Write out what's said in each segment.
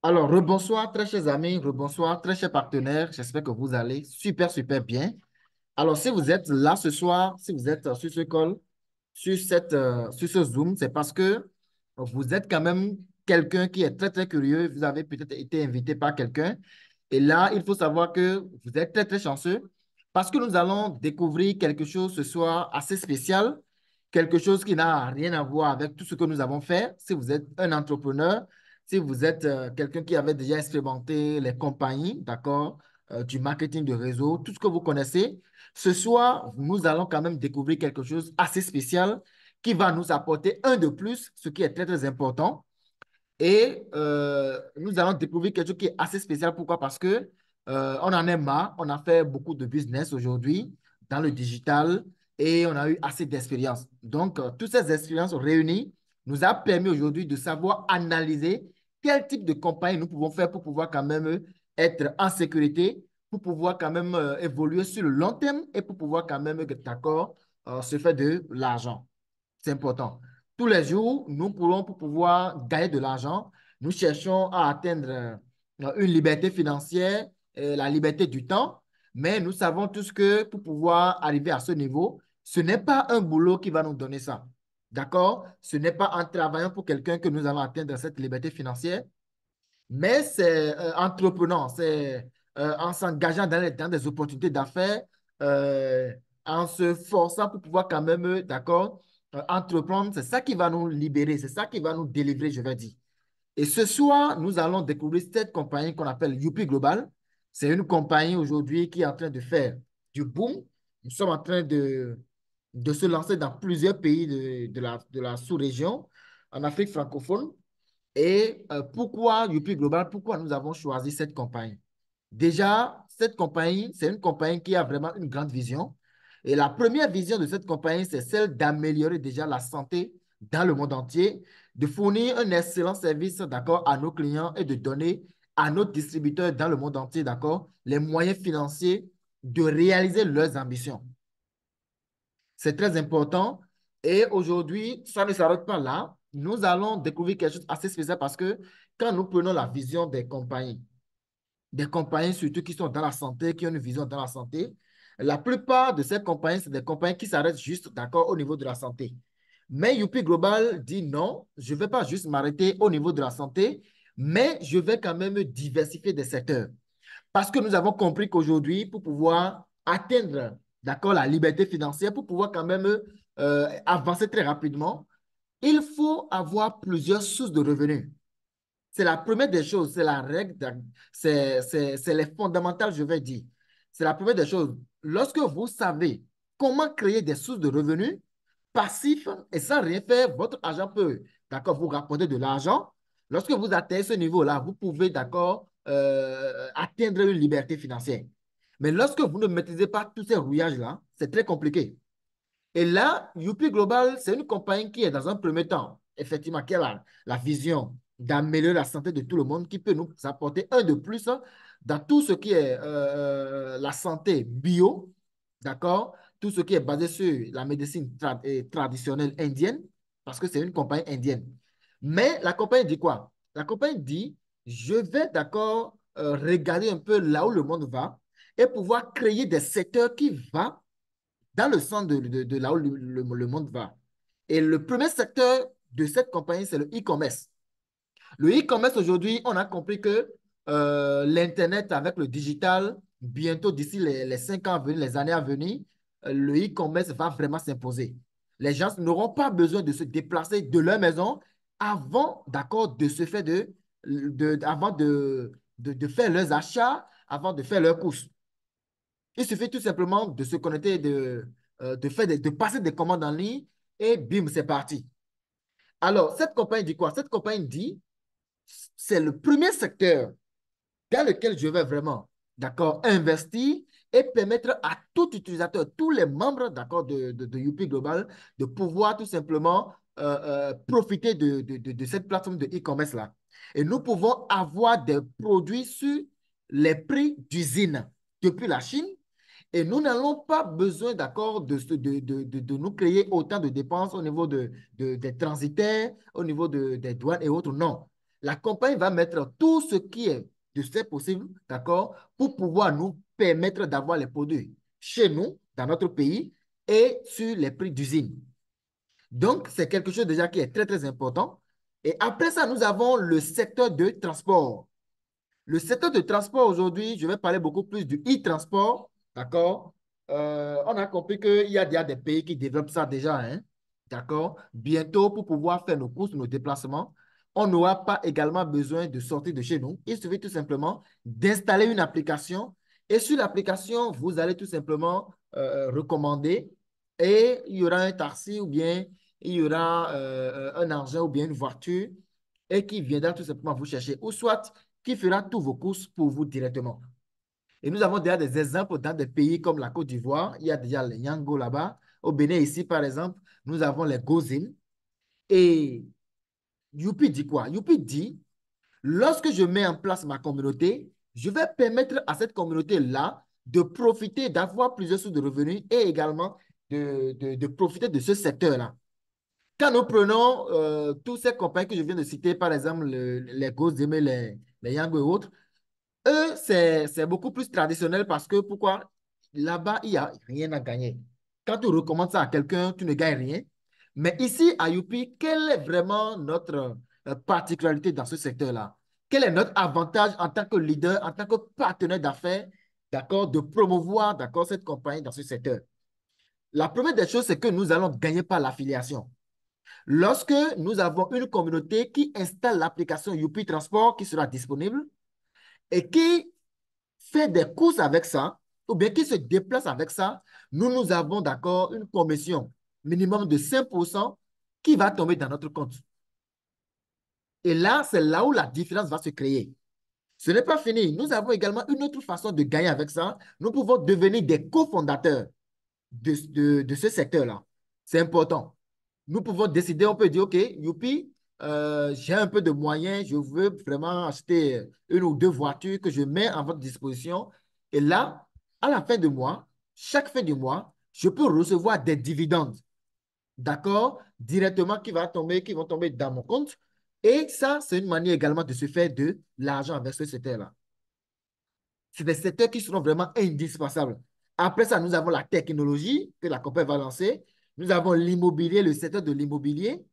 Alors, rebonsoir, très chers amis, rebonsoir, très chers partenaires. J'espère que vous allez super, super bien. Alors, si vous êtes là ce soir, si vous êtes sur ce call, sur ce Zoom, c'est parce que vous êtes quand même quelqu'un qui est très, très curieux. Vous avez peut-être été invité par quelqu'un. Et là, il faut savoir que vous êtes très, très chanceux parce que nous allons découvrir quelque chose ce soir assez spécial, quelque chose qui n'a rien à voir avec tout ce que nous avons fait. Si vous êtes un entrepreneur, si vous êtes quelqu'un qui avait déjà expérimenté les compagnies, d'accord, du marketing de réseau, tout ce que vous connaissez, ce soir, nous allons quand même découvrir quelque chose assez spécial qui va nous apporter un de plus, ce qui est très, très important. Et nous allons découvrir quelque chose qui est assez spécial. Pourquoi? Parce que on en est marre. On a fait beaucoup de business aujourd'hui dans le digital et on a eu assez d'expérience. Donc, toutes ces expériences réunies nous a permis aujourd'hui de savoir analyser quel type de compagnie nous pouvons faire pour pouvoir quand même être en sécurité, pour pouvoir quand même évoluer sur le long terme et pour pouvoir quand même, d'accord, se faire de l'argent. C'est important. Tous les jours, nous pourrons, pour pouvoir gagner de l'argent, nous cherchons à atteindre une liberté financière, la liberté du temps, mais nous savons tous que pour pouvoir arriver à ce niveau, ce n'est pas un boulot qui va nous donner ça. D'accord? Ce n'est pas en travaillant pour quelqu'un que nous allons atteindre cette liberté financière, mais c'est entreprenant, c'est en s'engageant dans des opportunités d'affaires, euh, en se forçant pour pouvoir quand même, d'accord, entreprendre. C'est ça qui va nous libérer, c'est ça qui va nous délivrer, je vais dire. Et ce soir, nous allons découvrir cette compagnie qu'on appelle Youpi Global. C'est une compagnie aujourd'hui qui est en train de faire du boom. Nous sommes en train de se lancer dans plusieurs pays de la sous-région, en Afrique francophone. Et pourquoi Youpi Global? Pourquoi nous avons choisi cette compagnie? Déjà, cette compagnie, c'est une compagnie qui a vraiment une grande vision. Et la première vision de cette compagnie, c'est celle d'améliorer déjà la santé dans le monde entier, de fournir un excellent service, d'accord, à nos clients et de donner à nos distributeurs dans le monde entier, d'accord, les moyens financiers de réaliser leurs ambitions. C'est très important. Et aujourd'hui, ça ne s'arrête pas là. Nous allons découvrir quelque chose d'assez spécial parce que quand nous prenons la vision des compagnies surtout qui sont dans la santé, qui ont une vision dans la santé, la plupart de ces compagnies, c'est des compagnies qui s'arrêtent juste, d'accord, au niveau de la santé. Mais Youpi Global dit non, je ne vais pas juste m'arrêter au niveau de la santé, mais je vais quand même diversifier des secteurs. Parce que nous avons compris qu'aujourd'hui, pour pouvoir atteindre, d'accord, la liberté financière, pour pouvoir quand même avancer très rapidement, il faut avoir plusieurs sources de revenus. C'est la première des choses, c'est la règle, c'est les fondamentales, je vais dire. C'est la première des choses. Lorsque vous savez comment créer des sources de revenus passifs et sans rien faire, votre argent peut, d'accord, vous rapporter de l'argent. Lorsque vous atteignez ce niveau-là, vous pouvez, d'accord, atteindre une liberté financière. Mais lorsque vous ne maîtrisez pas tous ces rouillages-là, c'est très compliqué. Et là, Youpi Global, c'est une compagnie qui est dans un premier temps, effectivement, qui a la vision d'améliorer la santé de tout le monde, qui peut nous apporter un de plus hein, dans tout ce qui est la santé bio, d'accord? Tout ce qui est basé sur la médecine traditionnelle indienne, parce que c'est une compagnie indienne. Mais la compagnie dit quoi? La compagnie dit, je vais, d'accord, regarder un peu là où le monde va et pouvoir créer des secteurs qui vont dans le sens de là où le monde va. Et le premier secteur de cette compagnie, c'est le e-commerce. Le e-commerce, aujourd'hui, on a compris que l'Internet avec le digital, bientôt d'ici les 5 ans à venir, les années à venir, le e-commerce va vraiment s'imposer. Les gens n'auront pas besoin de se déplacer de leur maison avant, d'accord, de se faire avant de faire leurs achats, avant de faire leurs courses. Il suffit tout simplement de se connecter, de passer des commandes en ligne et bim, c'est parti. Alors, cette compagnie dit quoi? Cette compagnie dit, c'est le premier secteur dans lequel je vais vraiment, d'accord, investir et permettre à tout utilisateur, tous les membres, d'accord, de Youpi Global, de pouvoir tout simplement profiter de cette plateforme de e-commerce-là. Et nous pouvons avoir des produits sur les prix d'usine depuis la Chine et nous n'avons pas besoin, d'accord, de nous créer autant de dépenses au niveau des transitaires, au niveau des douanes et autres. Non. la compagnie va mettre tout ce qui est de ce possible, d'accord, pour pouvoir nous permettre d'avoir les produits chez nous, dans notre pays, et sur les prix d'usine. Donc, c'est quelque chose déjà qui est très, très important. Et après ça, nous avons le secteur de transport. Le secteur de transport aujourd'hui, je vais parler beaucoup plus du e-transport, d'accord? On a compris qu'il y a déjà des pays qui développent ça déjà, hein? D'accord? Bientôt, pour pouvoir faire nos courses, nos déplacements, on n'aura pas également besoin de sortir de chez nous. Il suffit tout simplement d'installer une application et sur l'application, vous allez tout simplement recommander et il y aura un taxi ou bien il y aura un engin ou bien une voiture et qui viendra tout simplement vous chercher ou soit qui fera tous vos courses pour vous directement. Et nous avons déjà des exemples dans des pays comme la Côte d'Ivoire. Il y a déjà les Yango là-bas. Au Bénin, ici, par exemple, nous avons les Gozim. Et Youpi dit quoi? Youpi dit, lorsque je mets en place ma communauté, je vais permettre à cette communauté-là de profiter, d'avoir plusieurs sources de revenus et également de profiter de ce secteur-là. Quand nous prenons tous ces compagnies que je viens de citer, par exemple les Gozim, les Yango et autres, eux, c'est beaucoup plus traditionnel parce que pourquoi? Là-bas, il n'y a rien à gagner. Quand tu recommandes ça à quelqu'un, tu ne gagnes rien. Mais ici, à Youpi, quelle est vraiment notre particularité dans ce secteur-là? Quel est notre avantage en tant que leader, en tant que partenaire d'affaires, d'accord, de promouvoir, d'accord, cette compagnie dans ce secteur? La première des choses, c'est que nous allons gagner par l'affiliation. Lorsque nous avons une communauté qui installe l'application Youpi Transport qui sera disponible et qui fait des courses avec ça, ou bien qui se déplace avec ça, nous avons d'accord une commission minimum de 5% qui va tomber dans notre compte. Et là, c'est là où la différence va se créer. Ce n'est pas fini. Nous avons également une autre façon de gagner avec ça. Nous pouvons devenir des cofondateurs de ce secteur-là. C'est important. Nous pouvons décider, on peut dire, OK, youpi, j'ai un peu de moyens, je veux vraiment acheter une ou deux voitures que je mets à votre disposition. Et là, à la fin du mois, chaque fin du mois, je peux recevoir des dividendes, d'accord, directement qui vont tomber dans mon compte. Et ça, c'est une manière également de se faire de l'argent avec ce secteur-là. C'est des secteurs qui seront vraiment indispensables. Après ça, nous avons la technologie que la compagnie va lancer. Nous avons l'immobilier, le secteur de l'immobilier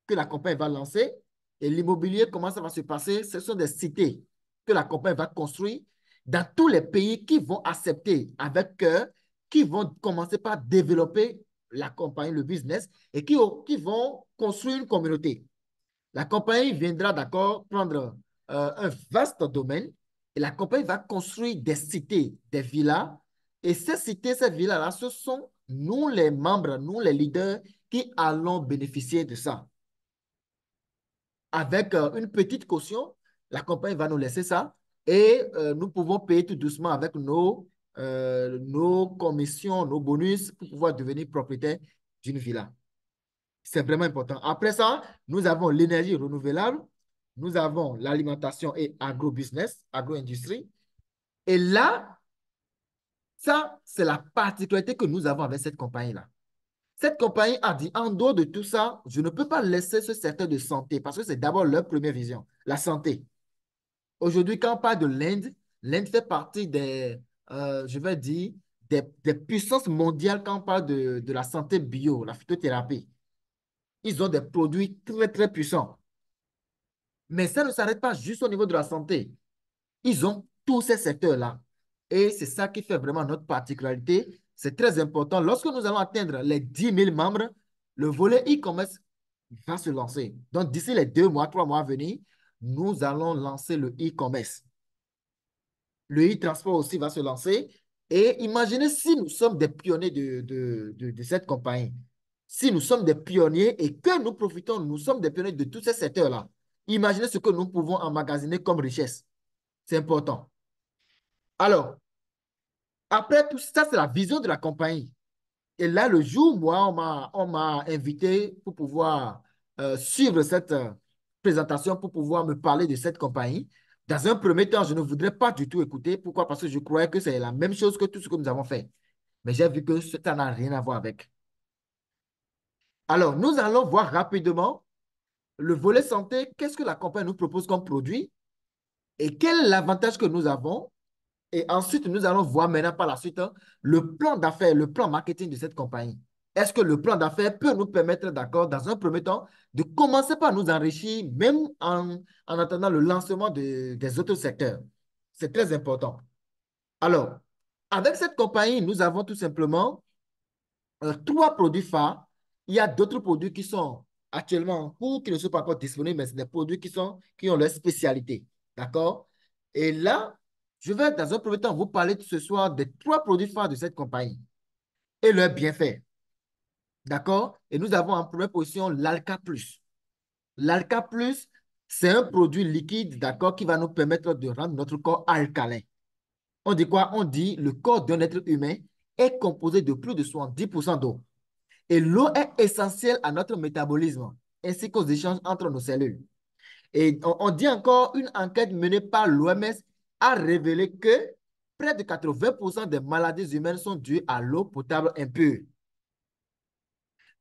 que la compagnie va lancer. Et l'immobilier, comment ça va se passer? Ce sont des cités que la compagnie va construire dans tous les pays qui vont accepter avec cœur, qui vont commencer par développer la compagnie, le business, et qui vont construire une communauté. La compagnie viendra, d'accord, prendre un vaste domaine et la compagnie va construire des cités, des villas. Et ces cités, ces villas-là, ce sont nous les membres, nous les leaders qui allons bénéficier de ça. Avec une petite caution, la compagnie va nous laisser ça et nous pouvons payer tout doucement avec nos commissions, nos bonus pour pouvoir devenir propriétaire d'une villa. C'est vraiment important. Après ça, nous avons l'énergie renouvelable, nous avons l'alimentation et agro-business, agro-industrie. Et là, ça, c'est la particularité que nous avons avec cette compagnie-là. Cette compagnie a dit, en dehors de tout ça, je ne peux pas laisser ce secteur de santé parce que c'est d'abord leur première vision, la santé. Aujourd'hui, quand on parle de l'Inde, l'Inde fait partie je vais dire, des puissances mondiales quand on parle de la santé bio, la phytothérapie. Ils ont des produits très, très puissants. Mais ça ne s'arrête pas juste au niveau de la santé. Ils ont tous ces secteurs-là. Et c'est ça qui fait vraiment notre particularité. C'est très important. Lorsque nous allons atteindre les 10 000 membres, le volet e-commerce va se lancer. Donc, d'ici les 2 mois, 3 mois à venir, nous allons lancer le e-commerce. Le e-transport aussi va se lancer. Et imaginez si nous sommes des pionniers de cette compagnie. Si nous sommes des pionniers et que nous profitons, nous sommes des pionniers de tous ces secteurs-là. Imaginez ce que nous pouvons emmagasiner comme richesse. C'est important. Alors, après tout ça, c'est la vision de la compagnie. Et là, le jour, moi, on m'a invité pour pouvoir suivre cette présentation, pour pouvoir me parler de cette compagnie. Dans un premier temps, je ne voudrais pas du tout écouter. Pourquoi? Parce que je croyais que c'est la même chose que tout ce que nous avons fait. Mais j'ai vu que ça n'a rien à voir avec. Alors, nous allons voir rapidement Le volet santé, qu'est-ce que la compagnie nous propose comme produit et quel est l'avantage que nous avons? Et ensuite, nous allons voir maintenant par la suite, hein, le plan d'affaires, le plan marketing de cette compagnie. Est-ce que le plan d'affaires peut nous permettre, d'accord, dans un premier temps, de commencer par nous enrichir, même en attendant le lancement des autres secteurs? C'est très important. Alors, avec cette compagnie, nous avons tout simplement trois produits phares. Il y a d'autres produits qui sont actuellement en cours, qui ne sont pas encore disponibles, mais c'est des produits qui ont leur spécialité. D'accord? Et là, je vais dans un premier temps vous parler ce soir des trois produits phares de cette compagnie et leurs bienfaits. D'accord? Et nous avons en première position l'Alka Plus. L'Alka Plus, c'est un produit liquide, d'accord, qui va nous permettre de rendre notre corps alcalin. On dit quoi? On dit le corps d'un être humain est composé de plus de 70% d'eau. Et l'eau est essentielle à notre métabolisme ainsi qu'aux échanges entre nos cellules. Et on dit encore, une enquête menée par l'OMS a révélé que près de 80% des maladies humaines sont dues à l'eau potable impure.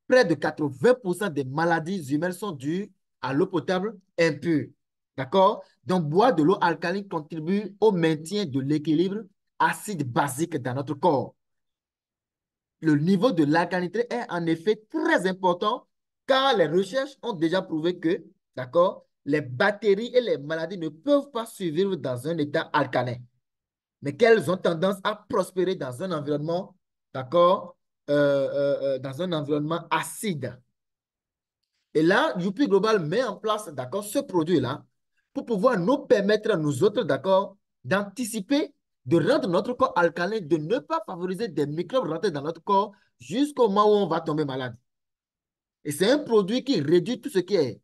Près de 80% des maladies humaines sont dues à l'eau potable impure. D'accord? Donc, boire de l'eau alcaline contribue au maintien de l'équilibre acide-basique dans notre corps. Le niveau de l'alcalinité est en effet très important car les recherches ont déjà prouvé que, d'accord, les bactéries et les maladies ne peuvent pas survivre dans un état alcalin, mais qu'elles ont tendance à prospérer dans un environnement, d'accord, dans un environnement acide. Et là, Youpi Global met en place, d'accord, ce produit-là pour pouvoir nous permettre, nous autres, d'accord, d'anticiper, de rendre notre corps alcalin, de ne pas favoriser des microbes rentrés dans notre corps jusqu'au moment où on va tomber malade. Et c'est un produit qui réduit tout ce qui est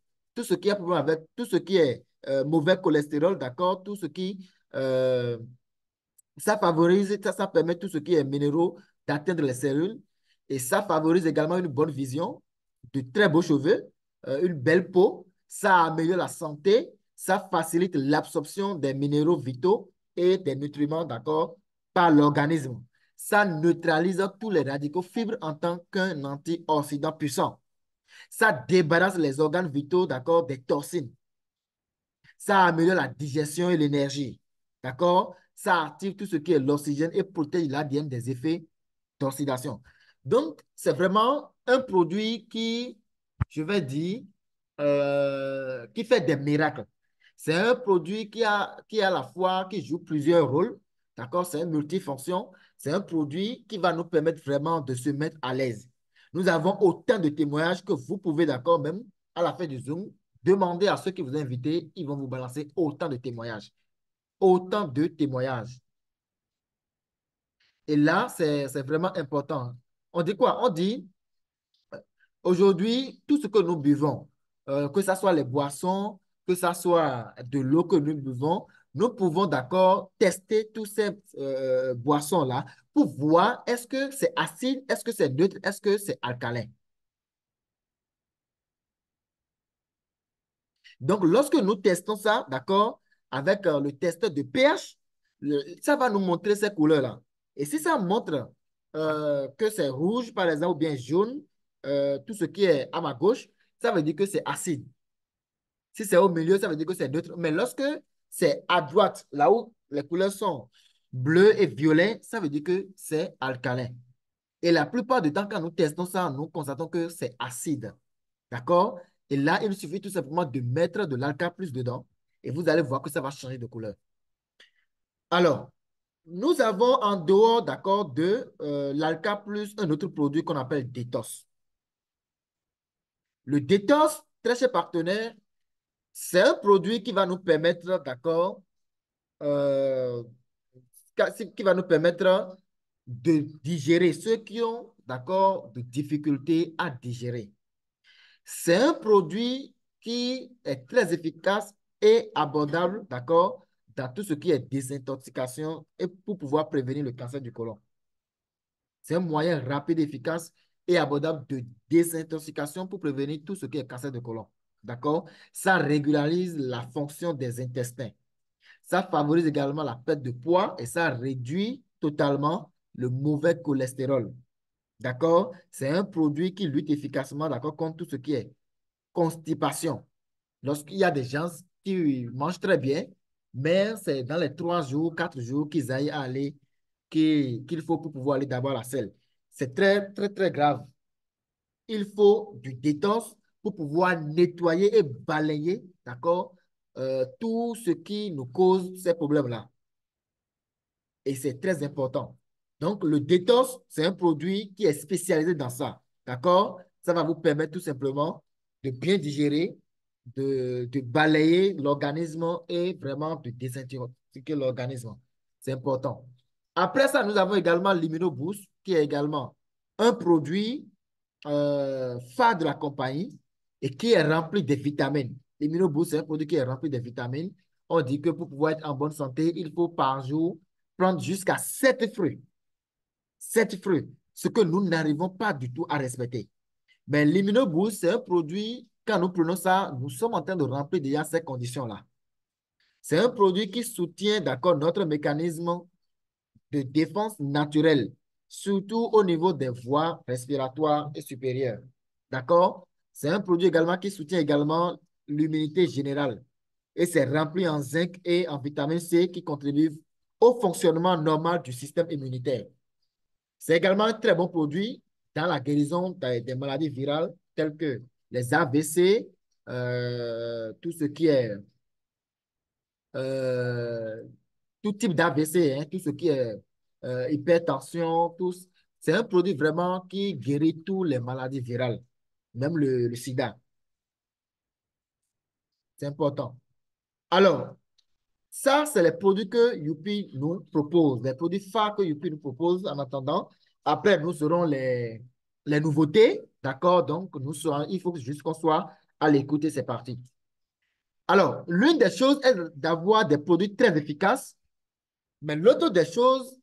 problème avec tout ce qui est mauvais cholestérol, d'accord, tout ce qui ça favorise, ça permet tout ce qui est minéraux d'atteindre les cellules et ça favorise également une bonne vision, de très beaux cheveux, une belle peau, ça améliore la santé, ça facilite l'absorption des minéraux vitaux et des nutriments, d'accord, par l'organisme. Ça neutralise tous les radicaux fibres en tant qu'un antioxydant puissant. Ça débarrasse les organes vitaux, d'accord, des toxines. Ça améliore la digestion et l'énergie. D'accord? Ça active tout ce qui est l'oxygène et protège l'ADN des effets d'oxydation. Donc, c'est vraiment un produit qui, je vais dire, qui fait des miracles. C'est un produit qui a à la fois, qui joue plusieurs rôles. D'accord? C'est une multifonction. C'est un produit qui va nous permettre vraiment de se mettre à l'aise. Nous avons autant de témoignages que vous pouvez, d'accord, même à la fin du Zoom, demandez à ceux qui vous ont invité, ils vont vous balancer autant de témoignages. Autant de témoignages. Et là, c'est vraiment important. On dit quoi? On dit, aujourd'hui, tout ce que nous buvons, que ce soit les boissons, que ce soit de l'eau que nous buvons, nous pouvons, d'accord, tester toutes ces boissons-là pour voir est-ce que c'est acide, est-ce que c'est neutre, est-ce que c'est alcalin. Donc, lorsque nous testons ça, d'accord, avec le testeur de pH, ça va nous montrer ces couleurs-là. Et si ça montre que c'est rouge, par exemple, ou bien jaune, tout ce qui est à ma gauche, ça veut dire que c'est acide. Si c'est au milieu, ça veut dire que c'est neutre. Mais lorsque c'est à droite, là où les couleurs sont bleues et violets, ça veut dire que c'est alcalin. Et la plupart du temps, quand nous testons ça, nous constatons que c'est acide. D'accord? Et là, il suffit tout simplement de mettre de l'alca plus dedans et vous allez voir que ça va changer de couleur. Alors, nous avons en dehors, d'accord, de l'alca plus un autre produit qu'on appelle Détos. Le Détos, très cher partenaire, c'est un produit qui va nous permettre, d'accord, euh, qui va nous permettre de digérer ceux qui ont, d'accord, de difficultés à digérer. C'est un produit qui est très efficace et abordable, d'accord, dans tout ce qui est désintoxication et pour pouvoir prévenir le cancer du côlon. C'est un moyen rapide, efficace et abordable de désintoxication pour prévenir tout ce qui est cancer du côlon. D'accord? Ça régularise la fonction des intestins. Ça favorise également la perte de poids et ça réduit totalement le mauvais cholestérol. D'accord? C'est un produit qui lutte efficacement, d'accord, contre tout ce qui est constipation. Lorsqu'il y a des gens qui mangent très bien, mais c'est dans les 3 jours, 4 jours qu'ils aillent aller, qu'il faut pour pouvoir aller d'abord à la selle. C'est très, très, très grave. Il faut du détox pour pouvoir nettoyer et balayer, d'accord, tout ce qui nous cause ces problèmes-là. Et c'est très important. Donc, le détox, c'est un produit qui est spécialisé dans ça. D'accord? Ça va vous permettre tout simplement de bien digérer, de balayer l'organisme et vraiment de désintoxiquer l'organisme. C'est important. Après ça, nous avons également l'Immunoboost, qui est également un produit phare de la compagnie et qui est rempli de vitamines. L'Immunoboost, c'est un produit qui est rempli de vitamines. On dit que pour pouvoir être en bonne santé, il faut par jour prendre jusqu'à 7 fruits. 7 fruits, ce que nous n'arrivons pas du tout à respecter. Mais l'immunoboost, c'est un produit, quand nous prenons ça, nous sommes en train de remplir déjà ces conditions-là. C'est un produit qui soutient, d'accord, notre mécanisme de défense naturelle, surtout au niveau des voies respiratoires et supérieures. D'accord? C'est un produit également qui soutient également l'immunité générale. Et c'est rempli en zinc et en vitamine C qui contribuent au fonctionnement normal du système immunitaire. C'est également un très bon produit dans la guérison des maladies virales telles que les AVC, tout ce qui est euh, tout type d'AVC, hein, tout ce qui est hypertension, tous. C'est un produit vraiment qui guérit toutes les maladies virales, même le sida. C'est important. Alors, ça, c'est les produits que Youpi nous propose, les produits phares que Youpi nous propose en attendant. Après, nous aurons les nouveautés, d'accord? Donc, il faut juste qu'on soit à l'écoute et c'est parti. Alors, l'une des choses est d'avoir des produits très efficaces, mais l'autre des choses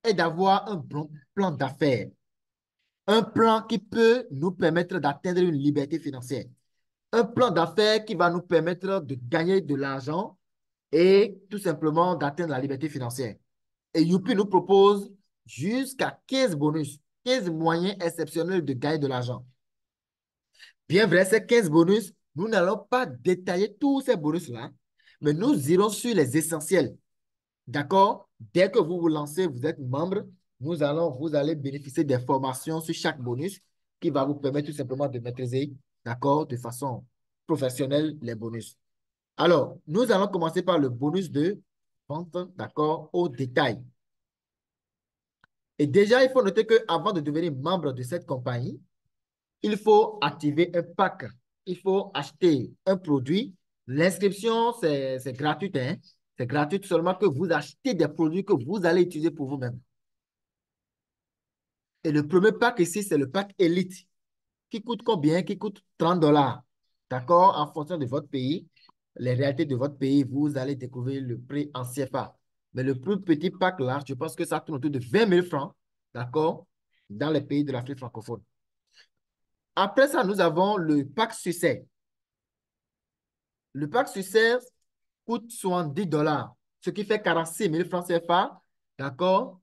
est d'avoir un bon plan d'affaires, un plan qui peut nous permettre d'atteindre une liberté financière, un plan d'affaires qui va nous permettre de gagner de l'argent et tout simplement d'atteindre la liberté financière. Et Youpi nous propose jusqu'à 15 bonus, 15 moyens exceptionnels de gagner de l'argent. Bien vrai, ces 15 bonus, nous n'allons pas détailler tous ces bonus-là, mais nous irons sur les essentiels. D'accord? Dès que vous vous lancez, vous êtes membre, vous allez bénéficier des formations sur chaque bonus qui va vous permettre tout simplement de maîtriser, d'accord, de façon professionnelle les bonus. Alors, nous allons commencer par le bonus de vente, d'accord, au détail. Et déjà, il faut noter qu'avant de devenir membre de cette compagnie, il faut activer un pack. Il faut acheter un produit. L'inscription, c'est gratuit, hein? C'est gratuit seulement que vous achetez des produits que vous allez utiliser pour vous-même. Et le premier pack ici, c'est le pack Elite, qui coûte combien? Qui coûte 30 $. D'accord? En fonction de votre pays, les réalités de votre pays, vous allez découvrir le prix en CFA. Mais le plus petit pack là, je pense que ça tourne autour de 20 000 francs. D'accord? Dans les pays de l'Afrique francophone. Après ça, nous avons le pack succès. Le pack succès coûte 70 $, ce qui fait 46 000 francs CFA. D'accord?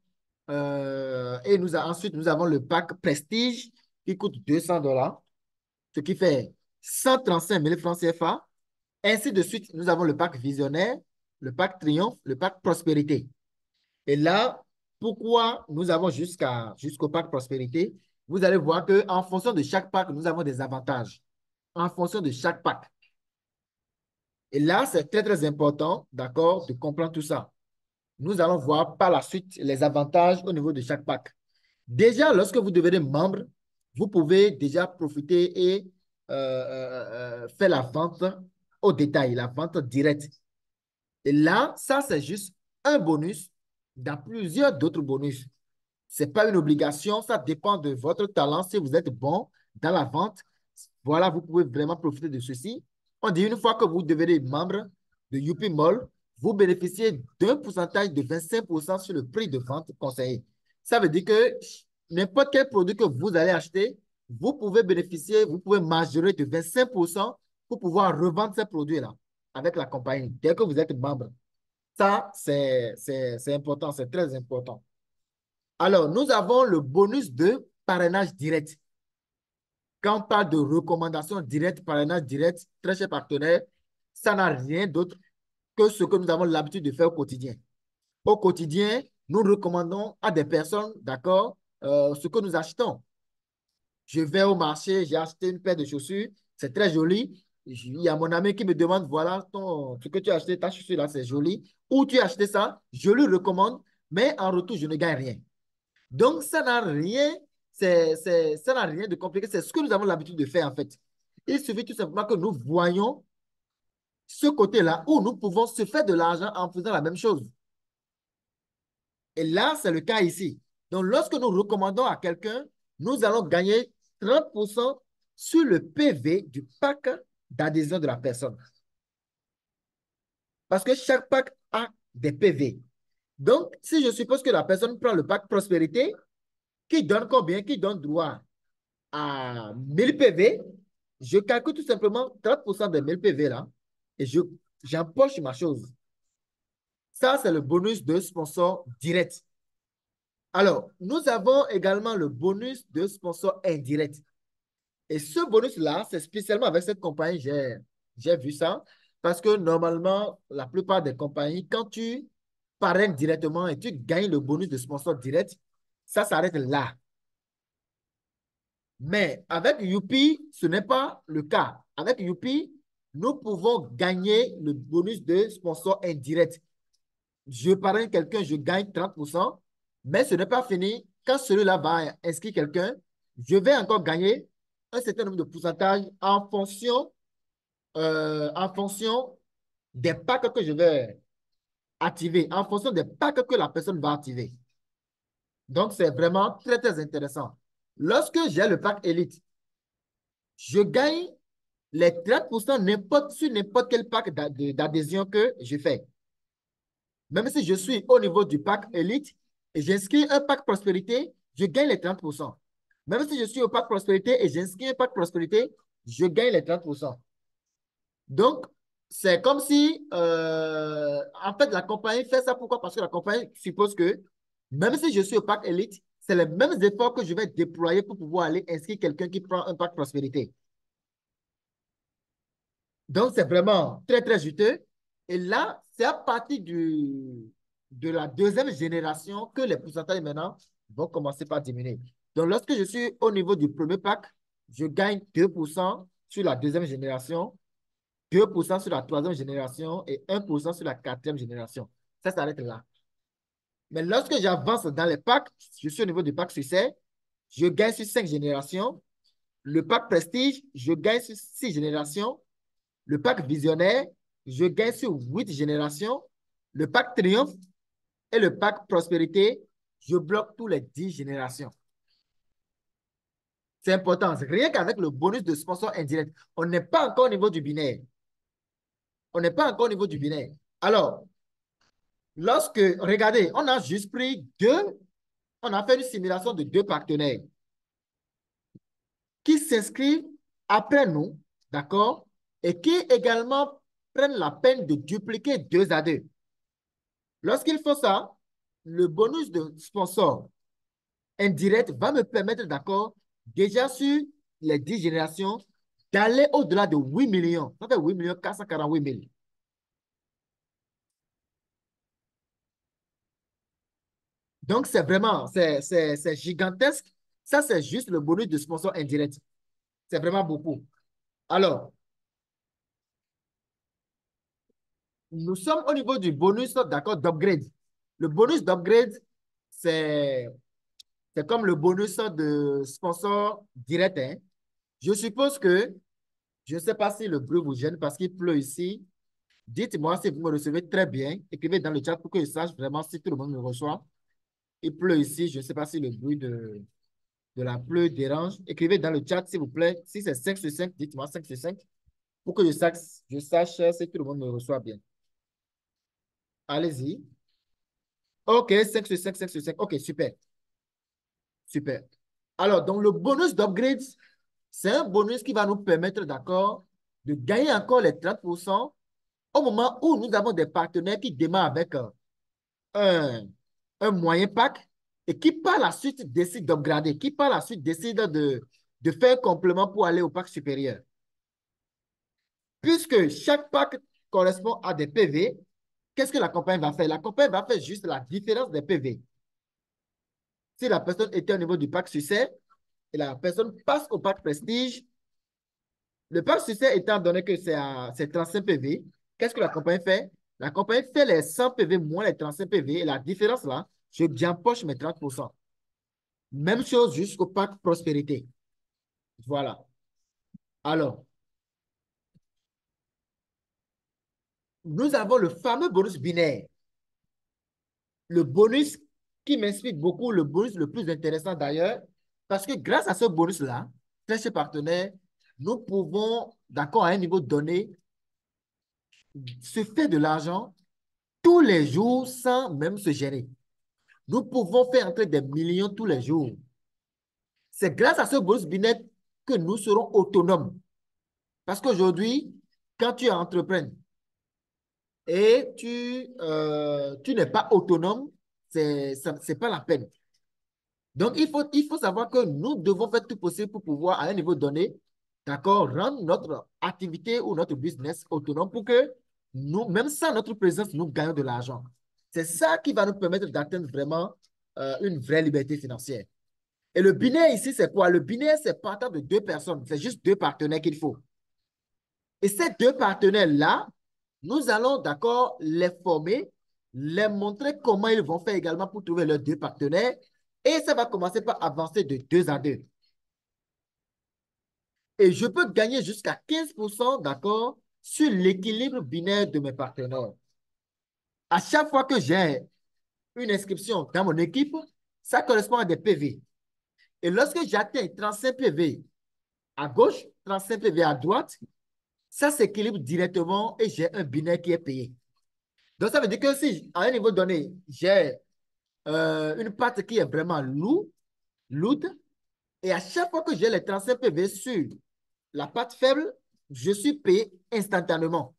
Et ensuite, nous avons le pack prestige qui coûte 200 $, ce qui fait 135 000 francs CFA. Ainsi de suite, nous avons le pack visionnaire, le pack triomphe, le pack prospérité. Et là, pourquoi nous avons jusqu'au pack prospérité? Vous allez voir qu'en fonction de chaque pack, nous avons des avantages. En fonction de chaque pack. Et là, c'est très, très important, d'accord, de comprendre tout ça. Nous allons voir par la suite les avantages au niveau de chaque pack. Déjà, lorsque vous devenez membre, vous pouvez déjà profiter et faire la vente au détail, la vente directe. Et là, ça, c'est juste un bonus dans plusieurs d'autres bonus. Ce n'est pas une obligation, ça dépend de votre talent. Si vous êtes bon dans la vente, voilà, vous pouvez vraiment profiter de ceci. On dit une fois que vous devenez membre de Youpi Mall, vous bénéficiez d'un pourcentage de 25% sur le prix de vente conseillé. Ça veut dire que n'importe quel produit que vous allez acheter, vous pouvez bénéficier, vous pouvez majorer de 25% pour pouvoir revendre ces produits-là avec la compagnie dès que vous êtes membre. Ça, c'est important, c'est très important. Alors, nous avons le bonus de parrainage direct. Quand on parle de recommandations directes, parrainage direct, très cher partenaire, ça n'a rien d'autre que ce que nous avons l'habitude de faire au quotidien. Au quotidien, nous recommandons à des personnes, d'accord, ce que nous achetons. Je vais au marché, j'ai acheté une paire de chaussures, c'est très joli. Il y a mon ami qui me demande, voilà, ce que tu as acheté, ta chaussure là, c'est joli. Où tu as acheté ça? Je lui recommande, mais en retour, je ne gagne rien. Donc, ça n'a rien de compliqué. C'est ce que nous avons l'habitude de faire, en fait. Il suffit tout simplement que nous voyons ce côté-là où nous pouvons se faire de l'argent en faisant la même chose. Et là, c'est le cas ici. Donc, lorsque nous recommandons à quelqu'un, nous allons gagner 30% sur le PV du pack d'adhésion de la personne. Parce que chaque pack a des PV. Donc, si je suppose que la personne prend le pack prospérité, qui donne combien? Qui donne droit à 1000 PV, je calcule tout simplement 30% des 1000 PV là et j'empoche ma chose. Ça, c'est le bonus de sponsor direct. Alors, nous avons également le bonus de sponsor indirect. Et ce bonus-là, c'est spécialement avec cette compagnie, j'ai vu ça, parce que normalement, la plupart des compagnies, quand tu parraines directement et tu gagnes le bonus de sponsor direct, ça s'arrête là. Mais avec Youpi, ce n'est pas le cas. Avec Youpi, nous pouvons gagner le bonus de sponsor indirect. Je parraine quelqu'un, je gagne 30%, mais ce n'est pas fini. Quand celui-là va inscrire quelqu'un, je vais encore gagner un certain nombre de pourcentages en fonction des packs que je vais activer, en fonction des packs que la personne va activer. Donc, c'est vraiment très, très intéressant. Lorsque j'ai le pack Elite, je gagne les 30% sur n'importe quel pack d'adhésion que je fais. Même si je suis au niveau du pack Elite et j'inscris un pack Prospérité, je gagne les 30%. Même si je suis au pack Prospérité et j'inscris un pack Prospérité, je gagne les 30%. Donc, c'est comme si, en fait, la compagnie fait ça. Pourquoi? Parce que la compagnie suppose que même si je suis au pack Elite, c'est les mêmes efforts que je vais déployer pour pouvoir aller inscrire quelqu'un qui prend un pack Prospérité. Donc, c'est vraiment très, très juteux. Et là, c'est à partir de la deuxième génération que les pourcentages maintenant vont commencer par diminuer. Donc, lorsque je suis au niveau du premier pack, je gagne 2% sur la deuxième génération, 2% sur la troisième génération et 1% sur la quatrième génération. Ça s'arrête là. Mais lorsque j'avance dans les packs, je suis au niveau du pack succès, je gagne sur 5 générations. Le pack prestige, je gagne sur 6 générations. Le pack visionnaire, je gagne sur 8 générations. Le pack triomphe et le pack prospérité, je bloque tous les 10 générations. C'est important. Rien qu'avec le bonus de sponsor indirect, on n'est pas encore au niveau du binaire. On n'est pas encore au niveau du binaire. Alors, regardez, on a juste pris on a fait une simulation de 2 partenaires qui s'inscrivent après nous, d'accord, et qui également prennent la peine de dupliquer 2 à 2. Lorsqu'il faut ça, le bonus de sponsor indirect va me permettre, d'accord, déjà sur les 10 générations, d'aller au-delà de 8 millions. Ça fait 8 millions 448 000. Donc, c'est vraiment, c'est gigantesque. Ça, c'est juste le bonus de sponsor indirect. C'est vraiment beaucoup. Alors, nous sommes au niveau du bonus, d'accord, d'upgrade. Le bonus d'upgrade, c'est c'est comme le bonus de sponsor direct, hein. Je suppose que, je ne sais pas si le bruit vous gêne parce qu'il pleut ici. Dites-moi si vous me recevez très bien. Écrivez dans le chat pour que je sache vraiment si tout le monde me reçoit. Il pleut ici. Je ne sais pas si le bruit de la pluie dérange. Écrivez dans le chat, s'il vous plaît. Si c'est 5 sur 5, dites-moi 5 sur 5 pour que je sache si tout le monde me reçoit bien. Allez-y. OK, 5 sur 5, 5 sur 5. OK, super. Super. Alors, donc le bonus d'upgrade, c'est un bonus qui va nous permettre, d'accord, de gagner encore les 30% au moment où nous avons des partenaires qui démarrent avec un, un moyen pack et qui par la suite décident d'upgrader, qui par la suite décident de faire un complément pour aller au pack supérieur. Puisque chaque pack correspond à des PV, qu'est-ce que la compagnie va faire? La compagnie va faire juste la différence des PV. Si la personne était au niveau du pack succès et la personne passe au pack prestige, le pack succès étant donné que c'est 35 PV, qu'est-ce que la compagnie fait? La compagnie fait les 100 PV moins les 35 PV et la différence là, j'empoche mes 30%. Même chose jusqu'au pack prospérité. Voilà. Alors, nous avons le fameux bonus binaire. Le bonus qui m'inspire beaucoup, le bonus le plus intéressant d'ailleurs, parce que grâce à ce bonus-là, très chers partenaires, nous pouvons, d'accord, à un niveau donné, se faire de l'argent tous les jours sans même se gêner. Nous pouvons faire entrer des millions tous les jours. C'est grâce à ce bonus binaire que nous serons autonomes. Parce qu'aujourd'hui, quand tu es entrepreneur et tu n'es pas autonome, c'est pas la peine. Donc, il faut savoir que nous devons faire tout possible pour pouvoir, à un niveau donné, d'accord, rendre notre activité ou notre business autonome pour que nous, même sans notre présence, nous gagnons de l'argent. C'est ça qui va nous permettre d'atteindre vraiment une vraie liberté financière. Et le binaire ici, c'est quoi? Le binaire, c'est partant de deux personnes. C'est juste deux partenaires qu'il faut. Et ces deux partenaires-là, nous allons, d'accord, les former, les montrer comment ils vont faire également pour trouver leurs deux partenaires. Et ça va commencer par avancer de 2 à 2. Et je peux gagner jusqu'à 15%, d'accord, sur l'équilibre binaire de mes partenaires. À chaque fois que j'ai une inscription dans mon équipe, ça correspond à des PV. Et lorsque j'atteins 35 PV à gauche, 35 PV à droite, ça s'équilibre directement et j'ai un binaire qui est payé. Donc, ça veut dire que si, à un niveau donné, j'ai une patte qui est vraiment lourde, et à chaque fois que j'ai les 35 PV sur la patte faible, je suis payé instantanément.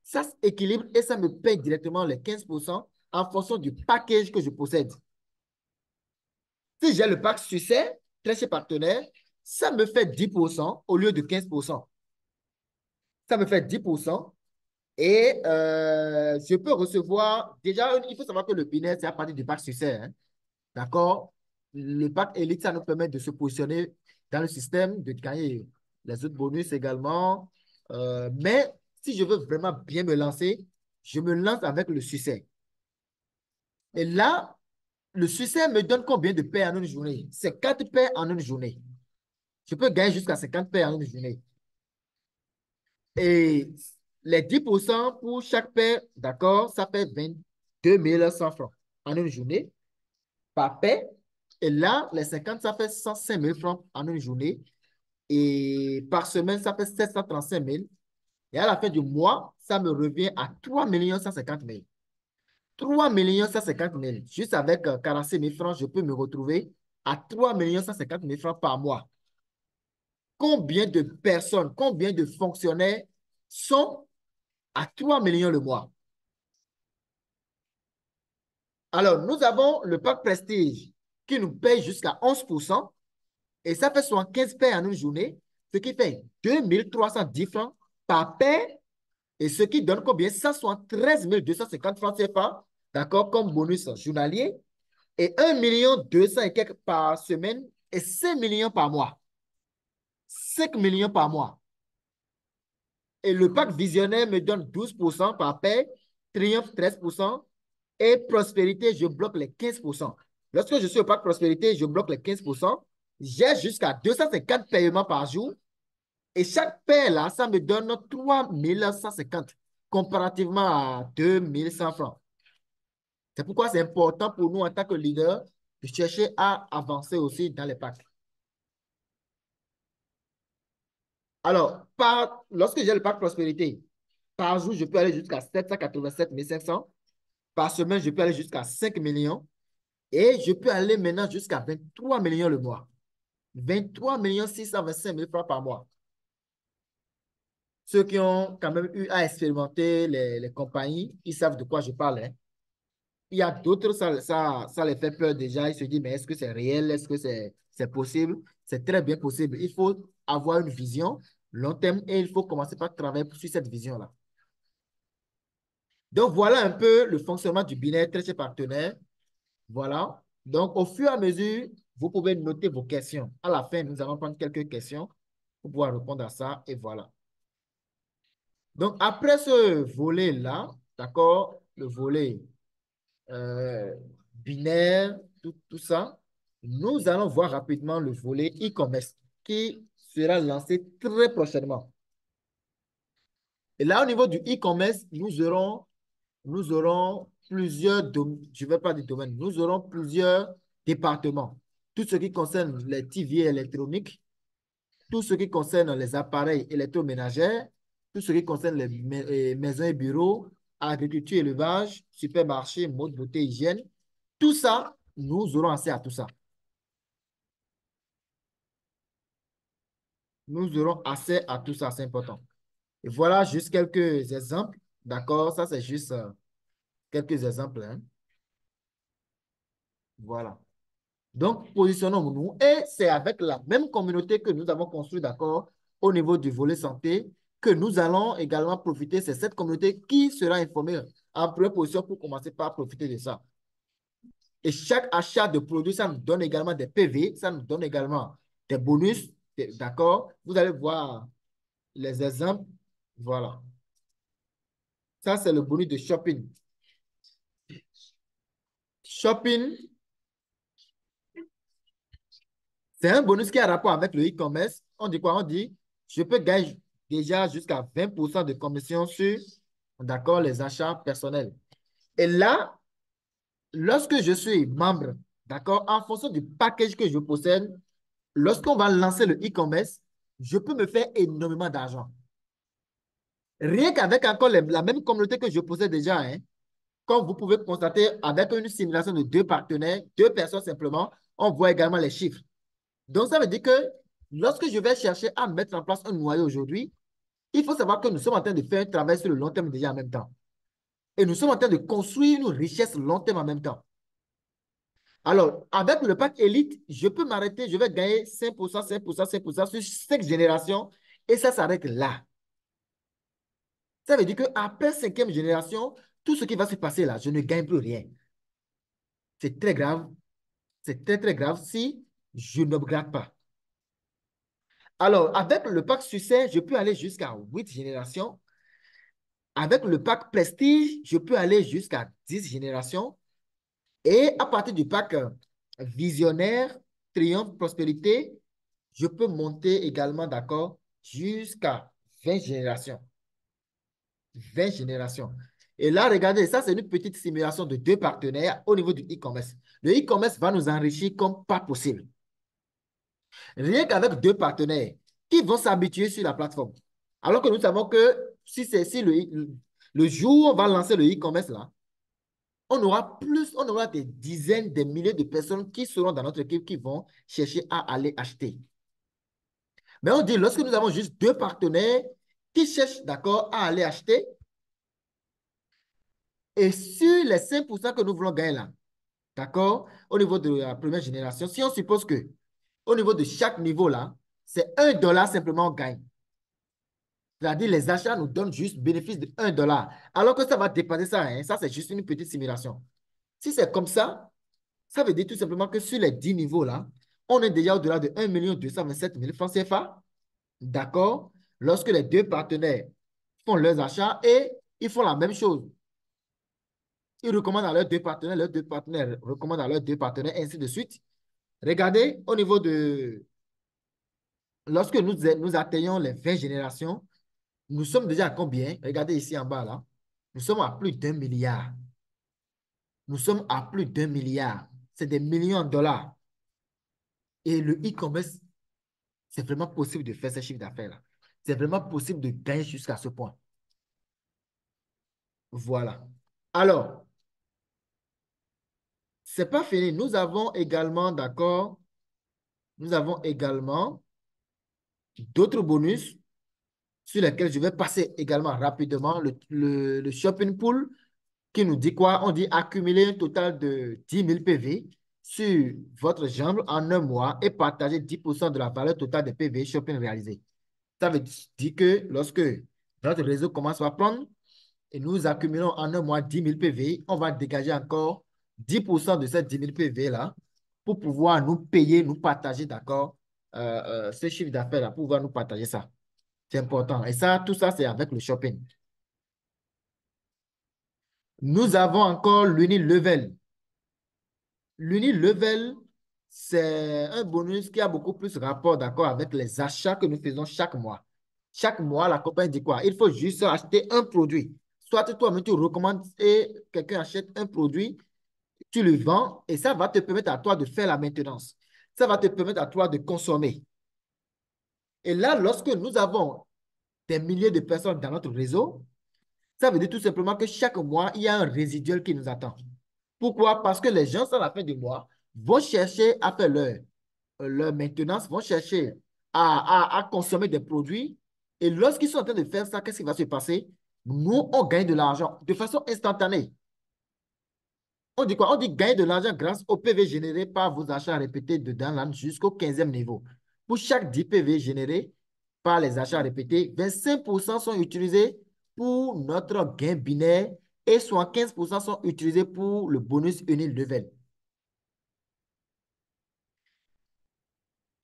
Ça s'équilibre et ça me paye directement les 15% en fonction du package que je possède. Si j'ai le pack succès, très chez partenaire, ça me fait 10% au lieu de 15%. Ça me fait 10%. Et je peux recevoir, déjà, il faut savoir que le binaire, c'est à partir du pack succès. Hein. D'accord? Le pack élite, ça nous permet de se positionner dans le système, de gagner les autres bonus également. Mais si je veux vraiment bien me lancer, je me lance avec le succès. Et là, le succès me donne combien de paires en une journée? C'est 4 paires en une journée. Je peux gagner jusqu'à 50 paires en une journée. Et les 10% pour chaque paire, d'accord, ça fait 22 100 francs en une journée par paire. Et là, les 50, ça fait 105 000 francs en une journée. Et par semaine, ça fait 735 000. Et à la fin du mois, ça me revient à 3 150 000. 3 150 000. Juste avec 46 000 francs, je peux me retrouver à 3 150 000 francs par mois. Combien de personnes, combien de fonctionnaires sont à 3 millions le mois? Alors, nous avons le pack Prestige qui nous paye jusqu'à 11%. Et ça fait 75 paires en une journée, ce qui fait 2310 francs par paire. Et ce qui donne combien? 173 250 francs CFA, d'accord, comme bonus journalier. Et 1 200 000 et quelques par semaine et 5 millions par mois. 5 millions par mois. Et le pack visionnaire me donne 12% par paire, Triomphe 13% et Prospérité, je bloque les 15%. Lorsque je suis au pack Prospérité, je bloque les 15%. J'ai jusqu'à 250 paiements par jour. Et chaque paire là, ça me donne 3 150 comparativement à 2 100 francs. C'est pourquoi c'est important pour nous en tant que leader de chercher à avancer aussi dans les packs. Alors, lorsque j'ai le pack prospérité, par jour, je peux aller jusqu'à 787 500. Par semaine, je peux aller jusqu'à 5 millions. Et je peux aller maintenant jusqu'à 23 millions le mois. 23 625 000 francs par mois. Ceux qui ont quand même eu à expérimenter les compagnies, ils savent de quoi je parle. Hein. Il y a d'autres, ça les fait peur déjà. Ils se disent, mais est-ce que c'est réel? Est-ce que c'est possible? C'est très bien possible. Il faut avoir une vision long terme et il faut commencer par travailler sur cette vision-là. Donc, voilà un peu le fonctionnement du binaire très chez partenaire. Voilà. Donc, au fur et à mesure, vous pouvez noter vos questions. À la fin, nous allons prendre quelques questions pour pouvoir répondre à ça. Et voilà. Donc, après ce volet-là, d'accord, le volet euh, binaire, tout ça, nous allons voir rapidement le volet e-commerce qui sera lancé très prochainement. Et là, au niveau du e-commerce, nous aurons plusieurs domaines, je ne vais pas dire domaines, nous aurons plusieurs départements. Tout ce qui concerne les TV électroniques, tout ce qui concerne les appareils électroménagers, tout ce qui concerne les maisons et bureaux, agriculture, élevage, supermarché, mode, beauté, hygiène. Tout ça, nous aurons accès à tout ça. Nous aurons accès à tout ça, c'est important. Et voilà juste quelques exemples. D'accord? Ça, c'est juste quelques exemples, hein. Voilà. Donc, positionnons-nous et c'est avec la même communauté que nous avons construit, d'accord, au niveau du volet santé, que nous allons également profiter. C'est cette communauté qui sera informée en première position pour commencer par profiter de ça. Et chaque achat de produit, ça nous donne également des PV, ça nous donne également des bonus, d'accord? Vous allez voir les exemples. Voilà. Ça, c'est le bonus de shopping. Shopping, c'est un bonus qui a rapport avec le e-commerce. On dit quoi? On dit, je peux gagner déjà jusqu'à 20% de commission sur, d'accord, les achats personnels. Et là, lorsque je suis membre, d'accord, en fonction du package que je possède, lorsqu'on va lancer le e-commerce, je peux me faire énormément d'argent. Rien qu'avec encore la même communauté que je possède déjà, hein, comme vous pouvez constater, avec une simulation de deux partenaires, deux personnes simplement, on voit également les chiffres. Donc, ça veut dire que lorsque je vais chercher à mettre en place un noyau aujourd'hui, il faut savoir que nous sommes en train de faire un travail sur le long terme déjà en même temps. Et nous sommes en train de construire une richesse long terme en même temps. Alors, avec le pack élite, je peux m'arrêter, je vais gagner 5%, 5%, 5% sur 5 générations et ça s'arrête là. Ça veut dire qu'après 5e génération, tout ce qui va se passer là, je ne gagne plus rien. C'est très grave. C'est très, très grave si je ne regarde pas. Alors, avec le pack succès, je peux aller jusqu'à 8 générations. Avec le pack prestige, je peux aller jusqu'à 10 générations. Et à partir du pack visionnaire, triomphe, prospérité, je peux monter également, d'accord, jusqu'à 20 générations. 20 générations. Et là, regardez, ça, c'est une petite simulation de deux partenaires au niveau du e-commerce. Le e-commerce va nous enrichir comme pas possible. Rien qu'avec deux partenaires qui vont s'habituer sur la plateforme. Alors que nous savons que si le jour où on va lancer le e-commerce là, on aura des dizaines, des milliers de personnes qui seront dans notre équipe qui vont chercher à aller acheter. Mais on dit, lorsque nous avons juste deux partenaires qui cherchent, d'accord, à aller acheter, et sur les 5% que nous voulons gagner là, d'accord, au niveau de la première génération, si on suppose que au niveau de chaque niveau là, c'est 1 $ simplement on gagne. C'est-à-dire les achats nous donnent juste bénéfice de 1 $. Alors que ça va dépasser ça, hein, ça c'est juste une petite simulation. Si c'est comme ça veut dire tout simplement que sur les 10 niveaux là, on est déjà au-delà de 1 227 000 francs CFA. D'accord? Lorsque les deux partenaires font leurs achats et ils font la même chose. Ils recommandent à leurs deux partenaires recommandent à leurs deux partenaires, ainsi de suite. Regardez, au niveau de... Lorsque nous atteignons les 20 générations, nous sommes déjà à combien? Regardez ici en bas, là. Nous sommes à plus d'1 milliard. Nous sommes à plus d'1 milliard. C'est des millions de dollars. Et le e-commerce, c'est vraiment possible de faire ce chiffre d'affaires-là. C'est vraiment possible de gagner jusqu'à ce point. Voilà. Alors, c'est pas fini. Nous avons également, d'accord, nous avons également d'autres bonus sur lesquels je vais passer également rapidement. Le shopping pool qui nous dit quoi? On dit accumuler un total de 10 000 PV. sur votre jambe en un mois et partager 10% de la valeur totale des PV shopping réalisés. Ça veut dire que lorsque notre réseau commence à prendre et nous accumulons en un mois 10 000 PV, on va dégager encore 10% de ces 10 000 PV-là pour pouvoir nous payer, nous partager, d'accord, ce chiffre d'affaires-là, pour pouvoir nous partager ça. C'est important. Et ça, tout ça, c'est avec le shopping. Nous avons encore l'Unilevel. L'Unilevel, c'est un bonus qui a beaucoup plus rapport, d'accord, avec les achats que nous faisons chaque mois. Chaque mois, la compagnie dit quoi? Il faut juste acheter un produit. Soit toi-même, tu recommandes et quelqu'un achète un produit, tu le vends et ça va te permettre à toi de faire la maintenance. Ça va te permettre à toi de consommer. Et là, lorsque nous avons des milliers de personnes dans notre réseau, ça veut dire tout simplement que chaque mois, il y a un résiduel qui nous attend. Pourquoi? Parce que les gens, à la fin du mois, vont chercher à faire leur maintenance, vont chercher à consommer des produits. Et lorsqu'ils sont en train de faire ça, qu'est-ce qui va se passer? Nous, on gagne de l'argent de façon instantanée. On dit quoi? On dit gagner de l'argent grâce au PV généré par vos achats répétés de dans l'âne jusqu'au 15e niveau. Pour chaque 10 PV générés par les achats répétés, 25% sont utilisés pour notre gain binaire et 75% sont utilisés pour le bonus unilevel.